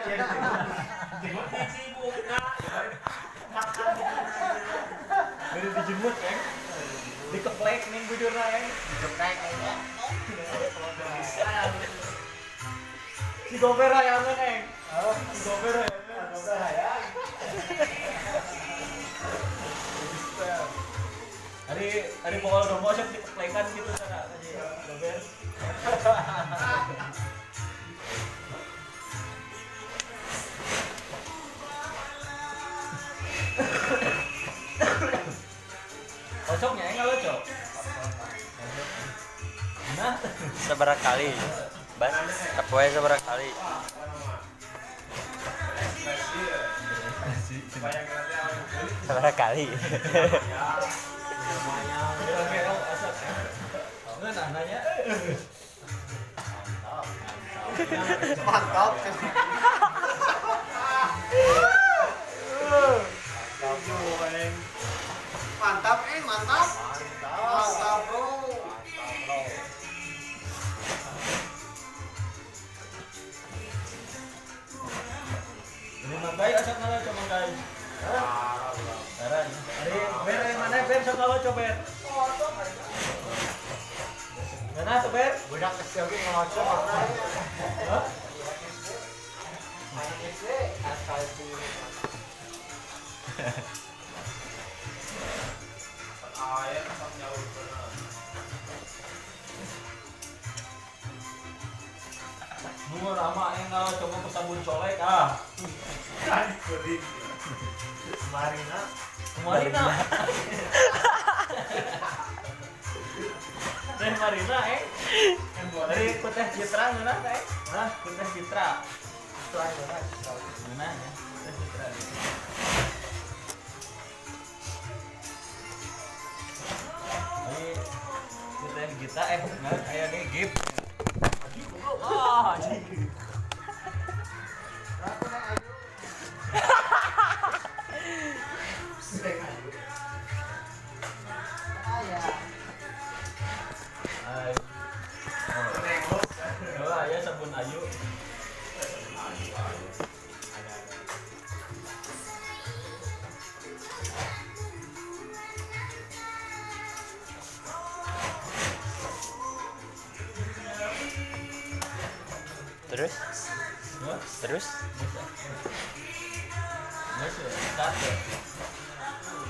Jemput di Cibuka. Makan. Baru dijemput kan? Dikeplek nih bujurna kan? Dikeplek aja. Si Gober hayang kan? Si Gober hayang. Hari pokoknya udah mau siap dikeplekan gitu sana aja Gober. Cocoknya enggak lo cok? Nah, Seberapa kali? Bas, kepoe seberapa kali? Seberapa kali? nanya. Mantap. Mantap, mantap. Mantap, bro. Ini manggai asal ngala coba guys. Hari ber yang mana ber sok ngala coba ber. Mana tuh ber? Budak kecil ge ngocok karena. Hah? Bunga rama enggak coba pesabun colek ah. Kan kuring. Marina. Marina. Teh Marina dari Kuteh Citra mana teh? Hah? Kuteh Citra. Itu aja lah. Mana ya? Kuteh Citra. Ini Kuteh kita nggak kayak nih gift. Ah, anjing. Ya sabun ayu. Terus? Hah? Terus? Bisa. Bisa. Start ya.